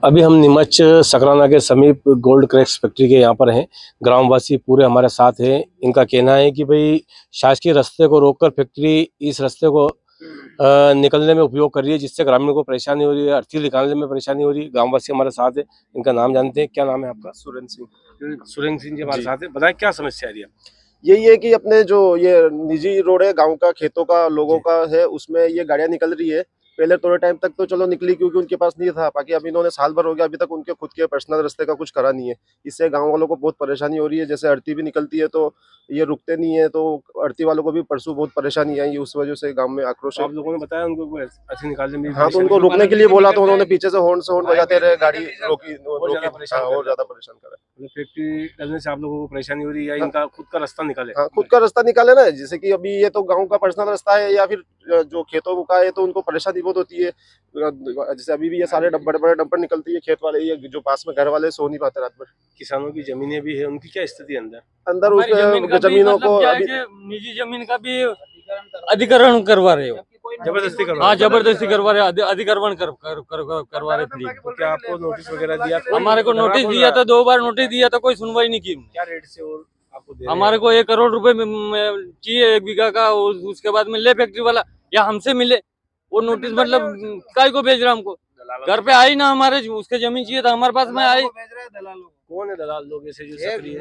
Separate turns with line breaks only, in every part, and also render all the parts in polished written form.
अभी हम नीमच सकराना के समीप गोल्ड क्रैक्स फैक्ट्री के यहाँ पर हैं। ग्रामवासी पूरे हमारे साथ हैं। इनका कहना है कि भाई शासकीय रास्ते को रोककर फैक्ट्री इस रास्ते को निकलने में उपयोग कर रही है, जिससे ग्रामीणों को परेशानी हो रही है, अर्थी निकालने में परेशानी हो रही है। ग्रामवासी हमारे साथ है, इनका नाम जानते हैं। क्या नाम है आपका?
सुरेंद्र सिंह।
सुरेंद्र सिंह जी हमारे साथ है। बताएं क्या समस्या आ रही है?
यही है कि अपने जो ये निजी रोड है, गांव का, खेतों का, लोगों
जी।
का है, उसमें ये गाड़ियां निकल रही है। पहले थोड़े टाइम तक तो चलो निकली क्योंकि उनके पास नहीं था, बाकी अभी इन्होंने साल भर हो गया, अभी तक उनके खुद के पर्सनल रास्ते का कुछ करा नहीं है। इससे गांव वालों को बहुत परेशानी हो रही है। जैसे आरती भी निकलती है तो ये रुकते नहीं है, तो आरती वालों को भी परसों बहुत परेशानी आई, उस वजह से गांव में आक्रोश
तो
है।
आप लोगों ने बताया उनको कोई अर्थी निकालने में भी
हाँ, तो
परेशानी
उनको
हो रही है?
रुकने के लिए बोला तो उन्होंने पीछे से हॉर्न बजाते रहे, गाड़ी रोकी
और ज्यादा परेशान कर
और
रहे हैं।
ज्यादा परेशान कर रहे हैं।
मतलब फैक्ट्री डलने से आप लोगों को परेशानी हो रही है या
हाँ।
इनका खुद का रास्ता निकाले?
हाँ, खुद का रास्ता निकाले ना। जैसे कि अभी ये तो गांव का पर्सनल रास्ता है, या फिर जो खेतों का है, तो उनको परेशानी बहुत होती है। जैसे अभी भी ये सारे बड़े बड़े डंपर निकलती है, खेत वाले, ये जो पास में घर वाले सो नहीं पाते रात भर।
किसानों की जमीनें भी है, उनकी क्या स्थिति है अंदर?
अंदर
हमारी जमीन का
उस
भी
जमीनों को
मतलब क्या है
अभी
कि निजी जमीन का भी अधिग्रहण करवा रहे हो।
जबरदस्ती करवा
हाँ,
रहे हैं।
जबरदस्ती करवा रहे, अधिग्रहण करवा रहे थे।
तो क्या आपको नोटिस वगैरह दिया?
हमारे को नोटिस दिया था, 2 बार नोटिस दिया था, कोई सुनवाई नहीं की।
क्या रेट से और आपको दे रहे हैं?
हमारे को 1 करोड़ रुपए चाहिए 1 बीघा का। उसके बाद में ले फैक्ट्री वाला या हमसे मिले वो नोटिस, मतलब काय को भेज रहा हमको? घर पे आई ना, हमारे उसके जमीन चाहिए था, हमारे पास में आई।
कौन है दलाल लोग ऐसे जो सक्रिय है?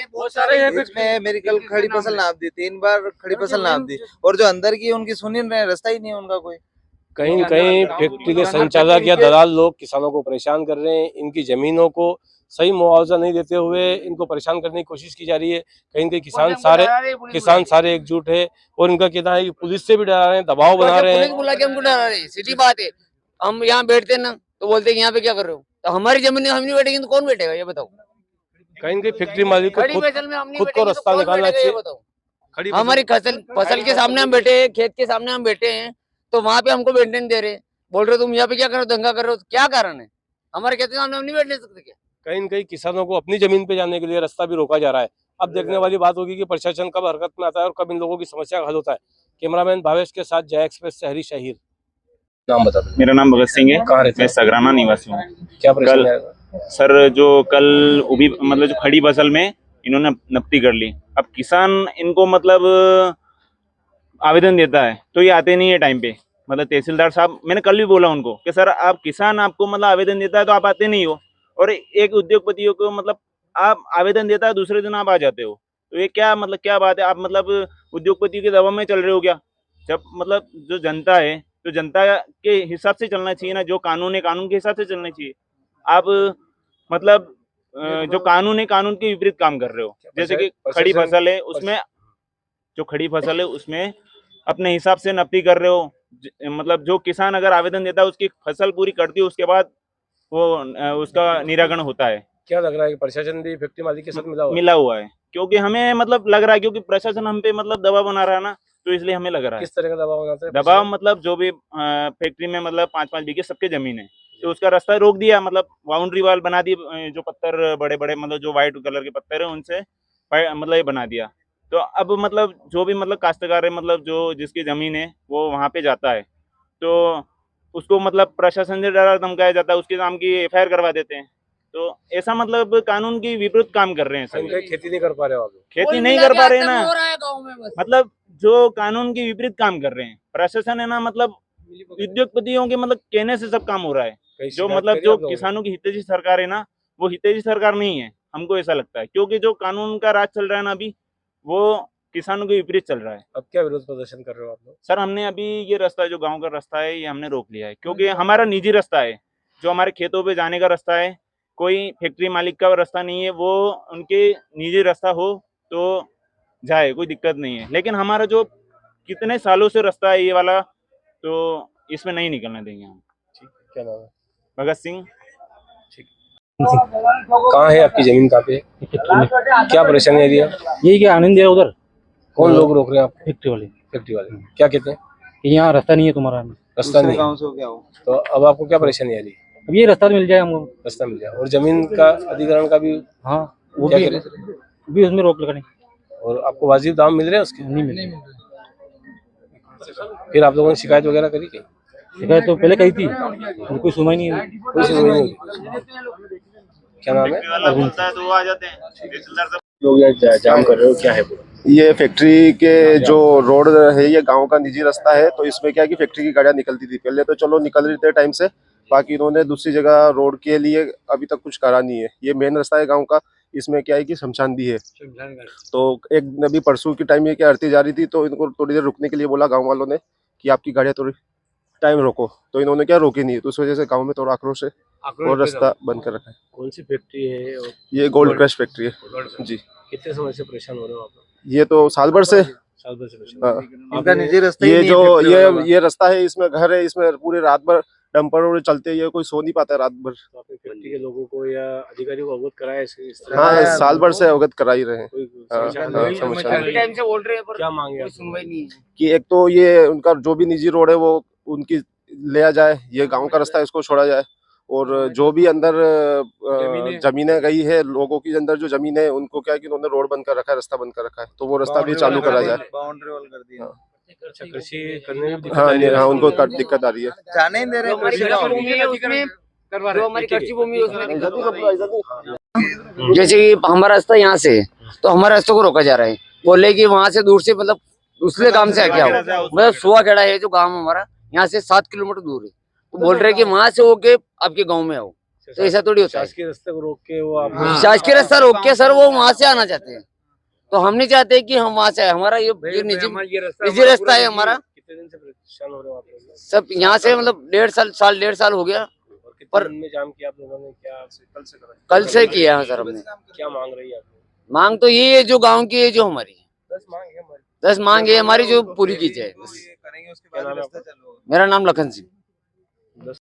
बहुत सारे है
बीच में मेरी कल खड़ी फसल नाप दी, 3 बार खड़ी फसल नाप दी, और जो अंदर की है उनकी सुनी नहीं रहे, रास्ता ही नहीं है उनका कोई।
कहीं न कहीं फैक्ट्री के संचालक या दलाल लोग किसानों को परेशान कर रहे हैं। इनकी जमीनों को सही मुआवजा नहीं देते हुए इनको परेशान करने की कोशिश की जा रही है। कहीं न कहीं किसान सारे एकजुट है और इनका कहना है कि पुलिस से भी डरा रहे हैं, दबाव बना रहे हैं।
बुला के हमको डरा रही है। सीधी बात है। हम यहाँ बैठते ना तो बोलते हैं यहाँ पे क्या कर रहे हो, तो हमारी जमीन में हम नहीं बैठेंगे तो कौन बैठेगा ये बताओ?
कहीं न कहीं फैक्ट्री मालिक को
खड़ी फसल में हम नहीं
खुद को
बैठेंगे तो
रास्ता
कौन
निकालना
बैठेगा ये
चाहिए।
बताओ?
खड़ी
हमारी फसल के सामने हम बैठे हैं, खेत के सामने हम बैठे हैं, तो वहां पे हमको बैठने नहीं दे रहे। बोल रहे हो तुम यहाँ पे क्या कर रहे हो, दंगा कर रहे हो, क्या कारण है? हमारे खेत के सामने हम नहीं बैठने सकते क्या?
कहीं न कहीं किसानों को अपनी जमीन पे जाने के लिए रास्ता भी रोका जा रहा है। अब देखने वाली बात होगी कि प्रशासन कब हरकत में आता है और कब इन लोगों की समस्या का हल होता है। कैमरामैन भावेश के साथ जय एक्सप्रेस से हरीश शाहिर। नाम बता दो।
मेरा नाम भगत सिंह है।
कहाँ रहते
मैं
हैं?
सगराना निवासी हूँ।
क्या परेशानी है?
सर, जो कल उभी मतलब जो खड़ी फसल में इन्होंने नपती कर ली, अब किसान इनको मतलब आवेदन देता है तो ये आते नहीं है टाइम पे। मतलब तहसीलदार साहब, मैंने कल भी बोला उनको कि सर आप किसान आपको मतलब आवेदन देता है तो आप आते नहीं हो, और एक उद्योगपतियों को मतलब आप आवेदन देता है दूसरे दिन आप आ जाते हो, तो ये क्या मतलब क्या बात है? आप मतलब उद्योगपति के दबाव में चल रहे हो क्या? जब मतलब जो जनता है तो जनता के हिसाब से चलना चाहिए ना, जो कानून है कानून के हिसाब से चलना चाहिए। आप मतलब जो कानून है कानून के विपरीत काम कर रहे हो। जैसे कि खड़ी फसल है उसमें, जो खड़ी फसल है उसमें अपने हिसाब से नपती कर रहे हो। मतलब जो किसान अगर आवेदन देता है उसकी फसल पूरी करती है, उसके बाद वो उसका निराकरण होता है।
क्या लग रहा है कि प्रशासन भी फैक्ट्री मालिक के साथ
मिला हुआ है, क्योंकि हमें मतलब लग रहा है, क्योंकि प्रशासन हम पे मतलब दबाव बना रहा है ना, तो इसलिए हमें लग रहा है।
किस तरह का दबाव बनाते हैं?
दबाव मतलब जो भी फैक्ट्री में मतलब 5-5 बीघे सबके जमीन है, तो उसका रास्ता रोक दिया, मतलब बाउंड्री वाल बना दी। जो पत्थर बड़े बड़े मतलब जो व्हाइट कलर के पत्थर है उनसे मतलब ये बना दिया। तो अब मतलब जो भी मतलब काश्तकार है, मतलब जो जिसकी जमीन है वो वहाँ पे जाता है, तो उसको मतलब प्रशासन से डरा धमकाया जाता है, उसके नाम की एफआईआर करवा देते हैं। तो ऐसा मतलब कानून की विपरीत काम कर रहे हैं
कहीं
सभी।
खेती नहीं कर पा रहे हो आप लोग?
खेती नहीं कर पा रहे हैं ना,
हो रहा है गाँव में बस।
मतलब जो कानून के विपरीत काम कर रहे हैं प्रशासन है ना, मतलब उद्योगपतियों के मतलब कहने से सब काम हो रहा है।
कहीं
जो
शिकायत
मतलब
करी
जो
आप लोगों ने?
किसानों की हितैषी सरकार है ना, वो हितैषी सरकार नहीं है, हमको ऐसा लगता है, क्योंकि जो कानून का राज चल रहा है ना अभी, वो किसानों के विपरीत चल रहा है।
अब क्या विरोध प्रदर्शन कर रहे हो आप लोग?
सर, हमने अभी ये रास्ता, जो गांव का रास्ता है, ये हमने रोक लिया है, क्योंकि हमारा निजी रास्ता है, जो हमारे खेतों पे जाने का रास्ता है, कोई फैक्ट्री मालिक का रास्ता नहीं है। वो उनके निजी रास्ता हो तो जाए, कोई दिक्कत नहीं है, लेकिन हमारा जो कितने सालों से रास्ता है ये वाला, तो इसमें नहीं निकलने देंगे हम।
ठीक है, क्या नाम है?
भगत सिंह।
कहाँ है आपकी जमीन? कहाँ पे है? क्या परेशानी आ रही है?
यही क्या आनंद है उधर।
कौन लोग रोक रहे हैं आपको?
फैक्ट्री वाले
फैक्ट्री वाले क्या कहते हैं?
कि यहाँ रास्ता नहीं है तुम्हारा।
रास्ता नहीं है। तो अब आपको क्या परेशानी आ रही है?
अब ये रास्ता तो मिल जाए हमको।
रास्ता मिल जाए, और जमीन का अधिग्रहण का भी
हाँ, वो
क्या
भी
करें?
उसमें रोक लगाने
और आपको वाजिब दाम मिल रहे हैं उसके?
नहीं मिल रहा।
फिर आप लोगों ने शिकायत वगैरह करी क्या?
शिकायत तो पहले कही थी, लेकिन कोई सुनवाई नहीं हुई।
कोई सुनवाई नहीं होती। क्या नाम है?
बोलता है तो वो आ जाते हैं तहसीलदार साहब।
लोग यहाँ जाम कर रहे हो, क्या है पूरा?
ये फैक्ट्री के जो रोड है, ये गांव का निजी रास्ता है, तो इसमें क्या है कि फैक्ट्री की गाड़ियां निकलती थी पहले, तो चलो निकल रही थे टाइम से। बाकी इन्होंने दूसरी जगह रोड के लिए अभी तक कुछ करा नहीं है। ये मेन रास्ता है गांव का, इसमें क्या है कि शमशान भी है। तो एक नबी परसों की टाइम ये क्या आरती जा रही थी, तो इनको थोड़ी देर रुकने के लिए बोला गाँव वालों ने कि आपकी गाड़ियाँ थोड़ी टाइम रोको, तो इन्होंने क्या रोकी नहीं, तो उस वजह से गाँव में थोड़ा आक्रोश है और रास्ता बंद कर रखा है।
कौन सी फैक्ट्री है और
ये गोल्ड क्रश फैक्ट्री है जी।
कितने समय से परेशान हो रहे हो आप?
ये तो साल भर से
साल भर से परेशान।
हाँ।
इनका निजी रास्ता ही
ये
नहीं
जो
है फैक्ट्री वाला।
ये रास्ता है, इसमें घर है, इसमें पूरी रात भर डंपर और चलते हैं, कोई सो नहीं पाता है रात भर।
तो आपने फैक्ट्री के लोगों को या अधिकारियों को अवगत कराया इस तरह?
हाँ, साल भर से अवगत करा ही रहे हैं।
कोई
हाँ,
समस्या
हाँ,
नहीं?
समस्या
काफी टाइम से बोल रहे हैं पर
क्या मांगे
कोई
आप?
सुनवाई नहीं है।
कि एक तो ये उनका जो भी निजी रोड है वो उनकी लिया जाए, ये गांव का रास्ता है इसको छोड़ा जाए, और जो भी अंदर जमीनें गई है लोगों की, अंदर जो जमीन है उनको क्या है कि उन्होंने रोड बंद कर रखा है, रास्ता बंद कर रखा है, तो वो रास्ता भी चालू करा जाए।
बाउंड्री वॉल कर दिया।
अच्छा, कृषि करने में दिक्कत
हाँ
आ रही है?
हाँ, उनको दिक्कत आ रही है।
जाने ही नहीं दे रहे
जो हमारी
कृषि
कृषि
गाँव।
भूमि है उसमें, जो हमारी कृषि भूमि है उसमें दिक्कत हो रही है।
हाँ,
जैसे कि हमारा रास्ता यहाँ से है, तो हमारे रास्ते को रोका जा रहा है, बोले कि वहां से दूर से मतलब दूसरे गांव से आके आओ। मतलब सुहाखेड़ा है जो गांव हमारा, यहाँ से 7 किलोमीटर दूर है, तो बोल रहे हैं कि वहां से होके आपके गांव में आओ, तो ऐसा थोड़ी होता है।
शासकीय रास्ते को रोक के वो आप
शासकीय रास्ता रोक के सर वो वहां से आना चाहते हैं, तो हम नहीं चाहते कि हम वहां से आए। हमारा ये निजी रास्ता है हमारा।
कितने दिन से परेशान हो रहे हो आप लोग?
सब यहाँ से मतलब 1.5 साल हो गया,
और कितने
पर-
दिन में जाम किया आप लोगों ने? क्या कल से करा?
कल से किया है सर हमने।
क्या मांग रही है आप लोग?
मांग तो ये है जो गांव की है, जो हमारी है,
10 मांग है हमारी।
10 मांग है हमारी, जो पूरी की जाए।
करेंगे उसके बाद रास्ता चालू होगा।
मेरा नाम लखन सिंह।